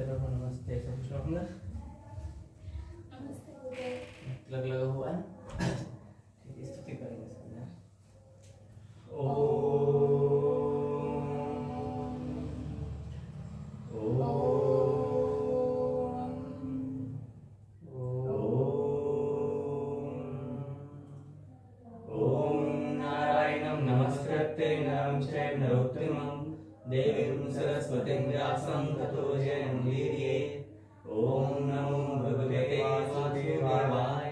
नमस्ते रहो, नमस्ते सब कुछ रहूँगा। नमस्ते गुरुदेव। तिलक लगा हुआ है, ठीक है, स्तुति करेंगे समझा। देवीं सरस्वतीं व्यासं ततो जयमुदीरयेत्। ओम नमो भगवते वासुदेवाय।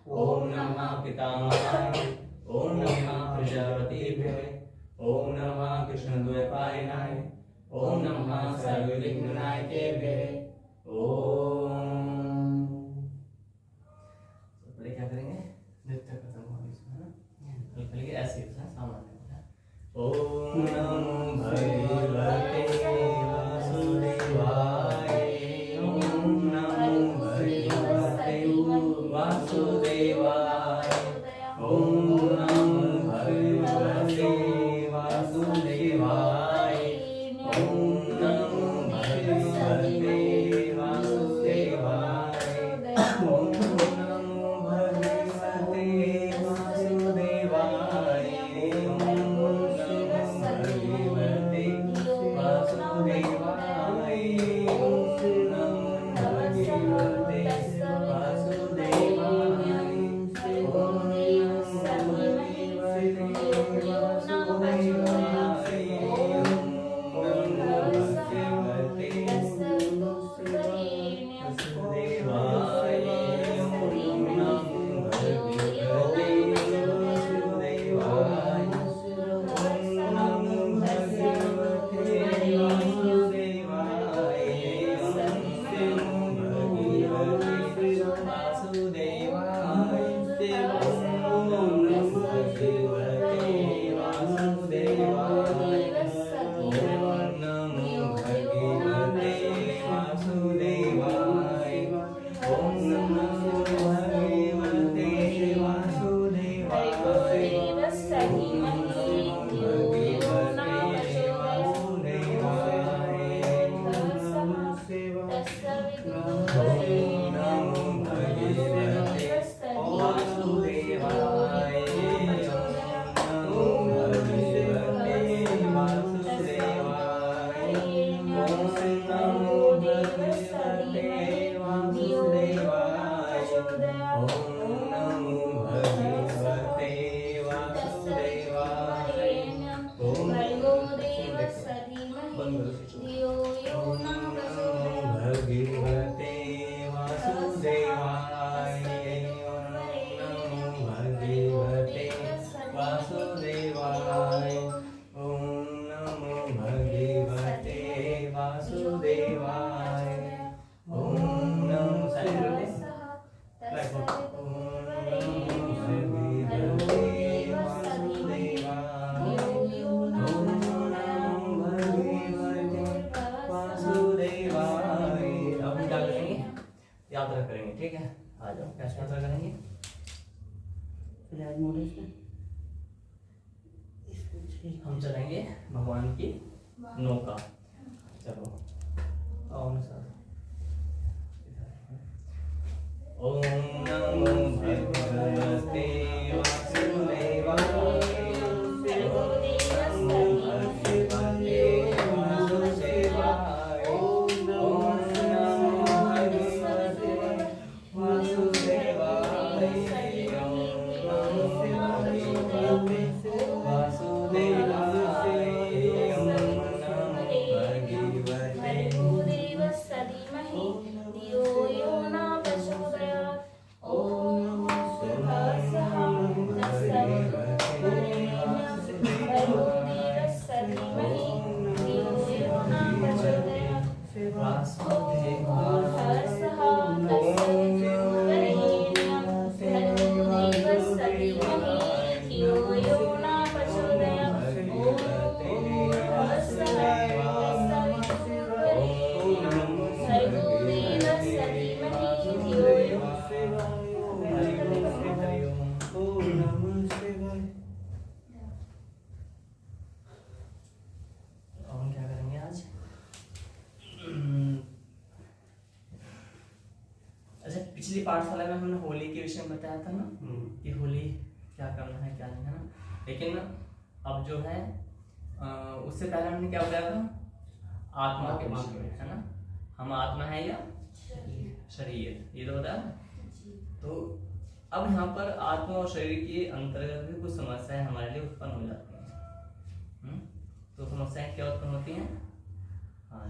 ओम नमः पितामहाय। ओम नमः प्रजापतिभ्ये। ओम नमः कृष्णद्वैपायनाय। ओम नमः सर्वविघ्ननायकेभ्ये। ओम। तो पहले क्या करेंगे? नृत्य खत्म हुआ इसमें ना, कल ऐसे ही था सामान्य। ओम नमो भगवते वासुदेवाय। ओम नमो भगवते वासुदेवाय। ओम नमो भगवते वासुदेवाय। ओम नमो भगवते वासुदेवाय। ओम नमो भगवते वासुदेवाय। यात्रा करेंगे, ठीक है? आ जाओ, कैसे यात्रा करेंगे? हम चलेंगे भगवान की नौका। चलो आओ ना सर। ओम नमो भगवते वासुदेवाय। पिछली पाठशाला में हमने होली के विषय में बताया था ना कि होली क्या करना है क्या नहीं है ना, लेकिन अब जो है उससे पहले हमने क्या बताया था, आत्मा के विषय में, है ना। हम आत्मा है या शरीर, ये तो बताया। तो अब यहाँ पर आत्मा और शरीर के अंतर्गत भी कुछ समस्याएं हमारे लिए उत्पन्न हो जाती हैं। तो समस्याएं क्या उत्पन्न होती हैं? हाँ,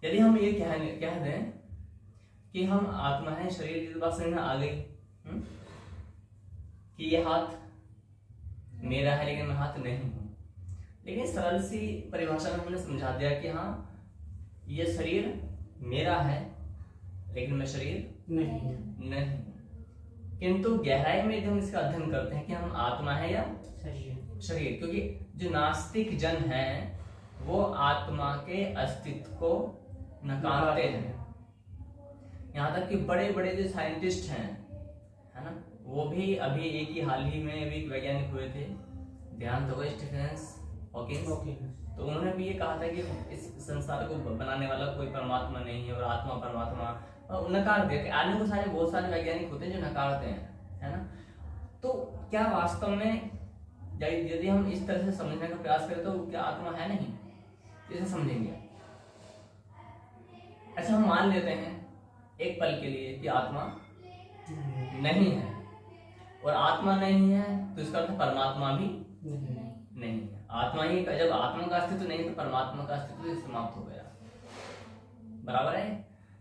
यदि हम ये कह दें कि हम आत्मा है शरीर की, तो बात समझ में आ गई कि ये हाथ मेरा है लेकिन मैं हाथ नहीं हूं। लेकिन सरल सी परिभाषा में हमने समझा दिया कि हाँ, ये शरीर मेरा है लेकिन मैं शरीर नहीं। किंतु गहराई में जब हम इसका अध्ययन करते हैं कि हम आत्मा है या शरीर, क्योंकि जो नास्तिक जन है वो आत्मा के अस्तित्व को नकारते हैं। यहाँ तक कि बड़े बड़े जो साइंटिस्ट हैं, है ना, वो भी अभी एक ही हाल ही में अभी वैज्ञानिक हुए थे, ध्यान दो, स्टीफन हॉकिंस। तो उन्होंने भी ये कहा था कि इस संसार को बनाने वाला कोई परमात्मा नहीं है और आत्मा परमात्मा, और नकार दिया। आने को सारे बहुत सारे वैज्ञानिक होते हैं जो नकारते हैं, है ना। तो क्या वास्तव में यदि हम इस तरह से समझने का प्रयास करें तो क्या आत्मा है नहीं, इसे समझेंगे। अच्छा, हम मान लेते हैं एक पल के लिए कि आत्मा नहीं है, और आत्मा नहीं है तो इसका अर्थ परमात्मा भी नहीं है। आत्मा ही, जब आत्मा का अस्तित्व नहीं तो परमात्मा का अस्तित्व समाप्त हो गया, बराबर है।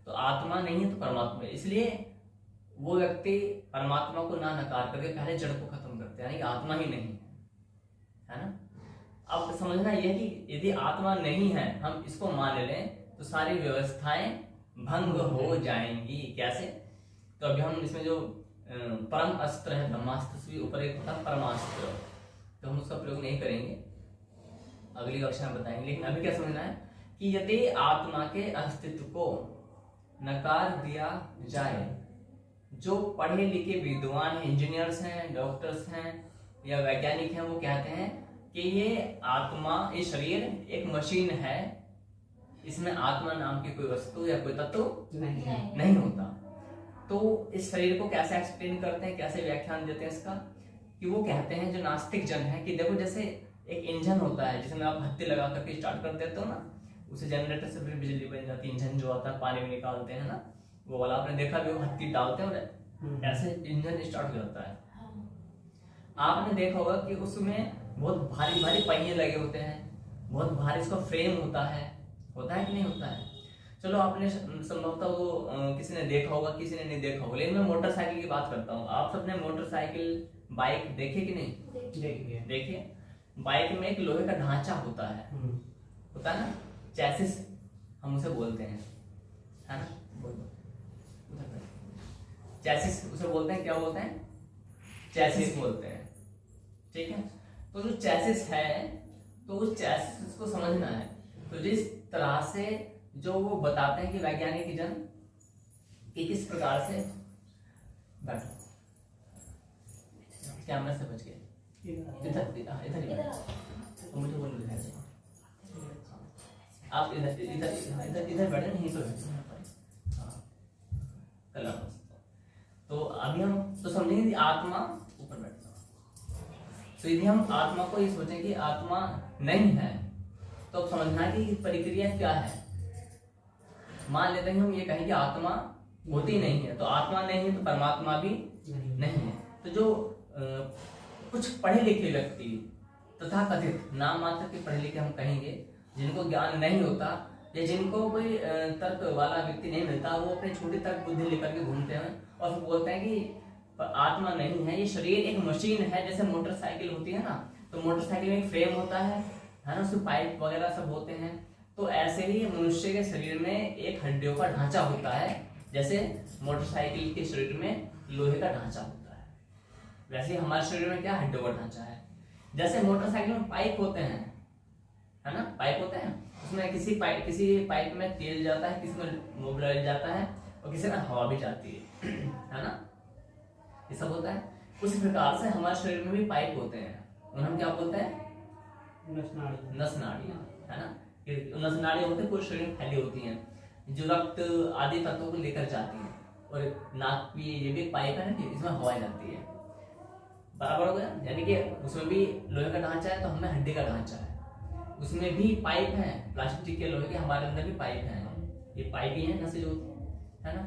तो आत्मा नहीं है तो परमात्मा, इसलिए वो व्यक्ति परमात्मा को ना नकार करके पहले जड़ को खत्म करते हैं, यानी कि आत्मा ही नहीं है ना। अब समझना यह कि यदि आत्मा नहीं है, हम इसको मान लें तो सारी व्यवस्थाएं भंग हो जाएंगी। कैसे? तो अभी हम इसमें जो परम अस्त्र है, ब्रह्मास्त्र से भी ऊपर एक होता है परमास्त्र, तो हम उसका प्रयोग नहीं करेंगे, अगली कक्षा में बताएंगे। लेकिन अभी क्या समझना है कि यदि आत्मा के अस्तित्व को नकार दिया जाए, जो पढ़े लिखे विद्वान हैं, इंजीनियर्स हैं, डॉक्टर्स हैं या वैज्ञानिक हैं, वो कहते हैं कि ये आत्मा, ये शरीर एक मशीन है, इसमें आत्मा नाम की कोई वस्तु या कोई तत्व नहीं होता। तो इस शरीर को कैसे एक्सप्लेन करते हैं, कैसे व्याख्यान देते हैं इसका, कि वो कहते हैं जो नास्तिक जन है कि देखो जैसे एक इंजन होता है जिसमें आप हत्ती लगा करके स्टार्ट कर देते हो ना, उसे जनरेटर से फिर बिजली बन जाती है। इंजन जो आता है पानी में निकालते हैं ना, वो वाला आपने देखा भी, वो हत्ती डालते हैं और ऐसे इंजन स्टार्ट हो जाता है। आपने देखा होगा कि उसमें बहुत भारी भारी पहिए लगे होते हैं, बहुत भारी इसका फ्रेम होता है कि नहीं होता है। चलो, आपने संभवतः वो किसी ने देखा होगा, किसी ने नहीं देखा होगा, लेकिन मैं मोटरसाइकिल की बात करता हूँ। आप सबने मोटरसाइकिल, बाइक देखे कि नहीं? देखिए, बाइक में एक लोहे का ढांचा होता है ना, चैसिस हम उसे बोलते हैं, है ना, चैसिस उसे बोलते हैं। क्या बोलते हैं? चैसिस बोलते हैं, ठीक है। तो जो चैसिस है, तो उस चैसिस को समझना है। तो जिस तरह से जो वो बताते हैं कि वैज्ञानिक जन कि किस प्रकार से, बैठो, कैमरा से बच गए, इधर मुझे बोल रहे हैं आप, इधर बैठे, नहीं तो कल। तो अभी हम तो समझेंगे कि आत्मा ऊपर बैठता। तो यदि हम आत्मा को ये सोचें कि आत्मा नहीं है, तो अब समझना कि प्रक्रिया क्या है। मान लेते हैं हम ये कहें कि आत्मा होती नहीं है, तो आत्मा नहीं है तो परमात्मा भी नहीं है। तो जो कुछ पढ़े लिखे व्यक्ति, तथा कथित नाम मात्र के पढ़े लिखे हम कहेंगे, जिनको ज्ञान नहीं होता या जिनको कोई तर्क वाला व्यक्ति नहीं मिलता, वो अपने छोटी तर्क बुद्धि लेकर के घूमते हैं और फिर बोलते हैं कि आत्मा नहीं है, ये शरीर एक मशीन है। जैसे मोटरसाइकिल होती है ना, तो मोटरसाइकिल में एक फ्रेम होता है ना, उसमें पाइप वगैरह सब होते हैं। तो ऐसे ही मनुष्य के शरीर में एक हड्डियों का ढांचा होता है, जैसे मोटरसाइकिल के शरीर में लोहे का ढांचा होता है, वैसे हमारे शरीर में क्या हड्डियों का ढांचा है। जैसे मोटरसाइकिल में पाइप होते हैं, है ना, पाइप होते हैं, उसमें किसी पाइप में तेल जाता है, किसी में मोबिलाइज जाता है और किसी में हवा भी जाती है ना, ये सब होता है। उसी प्रकार से हमारे शरीर में भी पाइप होते हैं, उन्हें हम क्या बोलते हैं? नस नाड़ियां, है ना। नस नाड़ियां होते हैं, पूरे शरीर में फैली होती हैं। जो रक्त आदि तत्वों को लेकर जाती है। और नाक भी ये भी पाइप है ना, इसमें हवा जाती है, बराबर हो गया। यानी कि उसमें भी लोहे का ढांचा है तो हमें हड्डी का ढांचा है, उसमें भी पाइप है, प्लास्टिक के लोहे के, हमारे अंदर भी पाइप है, ये पाइप ही है नसें जो होती है ना,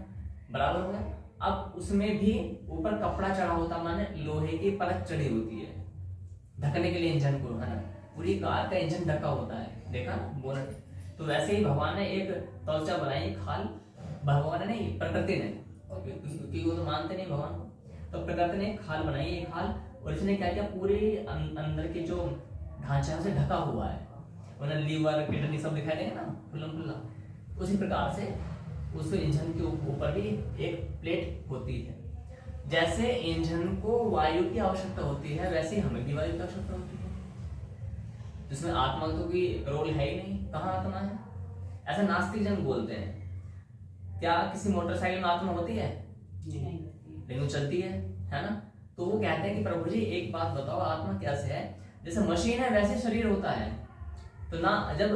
बराबर हो गया। अब उसमें भी ऊपर कपड़ा चढ़ा होता, माने लोहे की परत चढ़ी होती है ढकने के लिए इंजन को, है ना। पूरी कार का इंजन ढका होता है, देखा ना बोनट। तो वैसे ही भगवान ने एक त्वचा बनाई, खाल, भगवान ने नहीं, प्रकृति ने, क्योंकि वो तो मानते नहीं भगवान को, तो प्रकृति ने खाल बनाई, एक खाल, और इसने क्या किया, पूरे अंदर के जो ढांचा है उसे ढका हुआ है, वरना लीवर किडनी सब दिखाई देंगे ना खुल्ला खुल्ला। उसी प्रकार से उस इंजन के ऊपर भी एक प्लेट होती है। जैसे इंजन को वायु की आवश्यकता होती है, वैसे हमें भी वायु की आवश्यकता होती है, जिसमें आत्मा तो कोई रोल है ही नहीं, कहाँ आत्मा है, ऐसा नास्तिक जन बोलते हैं। क्या किसी मोटरसाइकिल में आत्मा होती है? नहीं, लेकिन चलती है ना। तो वो कहते हैं कि प्रभु जी एक बात बताओ, आत्मा कैसे है? जैसे मशीन है वैसे शरीर होता है, तो ना जब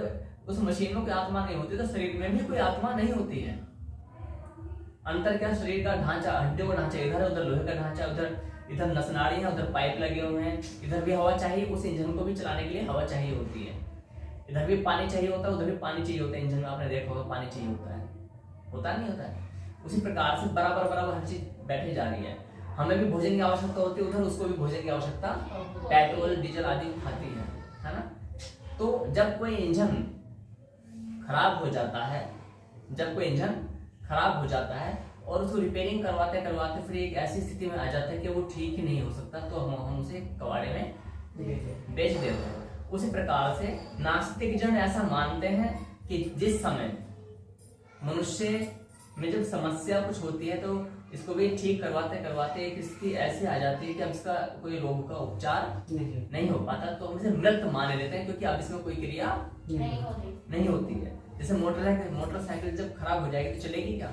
उस मशीन में कोई आत्मा नहीं होती तो शरीर में भी कोई आत्मा नहीं होती है। अंतर क्या, शरीर का ढांचा, हड्डियों का ढांचा इधर है, उधर लोहे का ढांचा, उधर इधर नसनाड़ी है, उधर पाइप लगे हुए हैं, इधर भी हवा चाहिए, उस इंजन को भी चलाने के लिए हवा चाहिए होती है, इधर भी पानी चाहिए होता है, उधर भी पानी चाहिए होता है, इंजन में आपने देखा होगा पानी चाहिए होता है, नहीं होता है। उसी प्रकार से बराबर बराबर हर चीज बैठी जा रही है। हमें भी भोजन की आवश्यकता होती है, उधर उसको भी भोजन की आवश्यकता, पेट्रोल डीजल आदि खाती है ना। तो जब कोई इंजन खराब हो जाता है, और उसको रिपेयरिंग करवाते करवाते फिर एक ऐसी स्थिति में आ जाता है कि वो ठीक ही नहीं हो सकता, तो हम उसे कबाड़े में बेच देते हैं। उसी प्रकार से नास्तिक जन ऐसा मानते हैं कि जिस समय मनुष्य में जब समस्या कुछ होती है तो इसको भी ठीक करवाते करवाते एक स्थिति ऐसी आ जाती है कि अब इसका कोई रोग का उपचार नहीं हो पाता, तो हम इसे मृत मान लेते हैं, क्योंकि अब इसमें कोई क्रिया नहीं होती है। जैसे मोटरसाइकिल जब खराब हो जाएगी तो चलेगी क्या?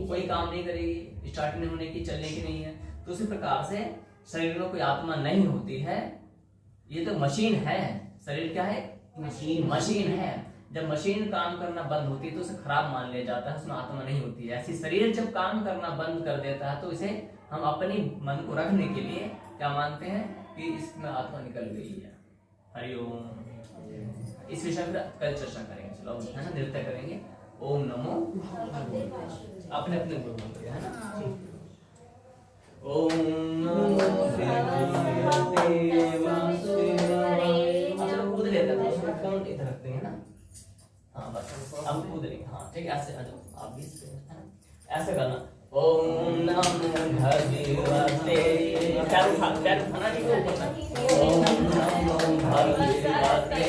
कोई काम नहीं करेगी, स्टार्ट नहीं होने की, चलने की नहीं है। तो उसी प्रकार से शरीर में कोई आत्मा नहीं होती है, ये तो मशीन है। शरीर क्या है? मशीन है। जब मशीन काम करना बंद होती है तो उसे खराब मान लिया जाता है, उसमें आत्मा नहीं होती है। ऐसी शरीर जब काम करना बंद कर देता है तो इसे हम अपनी मन को रखने के लिए क्या मानते हैं कि इसमें आत्मा निकल गई है। हरिओम। इस विषय पर कल चर्चा करेंगे, चलो है ना, नृत्य करेंगे। ओम नमो अपने अपने बोल है ना। ओम नमो कूद लेते हैं, फोन इधर रखते हैं ना। हाँ बस अब कूद लेंगे। हाँ ठीक है, ऐसे आ जाओ आप भी, ऐसे करना। ओम नमो भगवते, पैर उठाना नहीं को। ओम नमो भगवते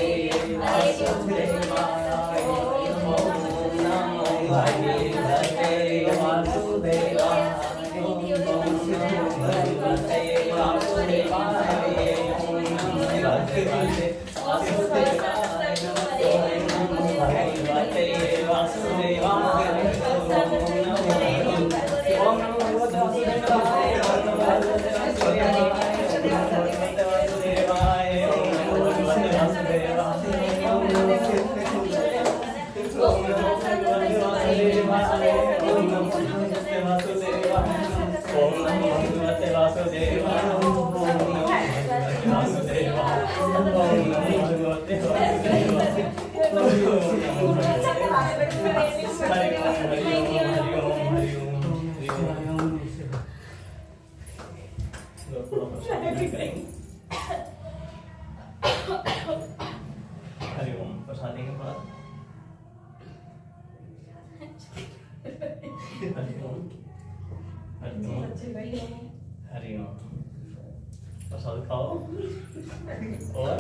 वासुदेवाय, ओम नमो भगवते वासुदेवाय, ओम नमो भगवते वासुदेवाय, ओम नमो भगवते वासुदेवाय, ओम नमो भगवते वासुदेवाय, ओम नमो भगवते वासुदेवाय, ओम नमो भगवते वासुदेवाय, ओम नमो भगवते वासुदेवाय, ओम नमो भगवते वासुदेवाय, ओम नमो भगवते वासुदेवाय, ओम नमो भगवते वासुदेवाय, ओम नमो भगवते वासुदेवाय, हरिओम। प्रसाद के बाद हरिओम हरिओम हरिओम। प्रसाद खाओ और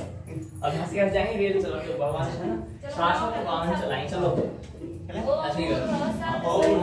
अब हंसी कर जाएंगे। रेल चलो तो भगवान है ना, शाश्वत वाहन चलाएंगे। चलो ऐसे ही करो। ओम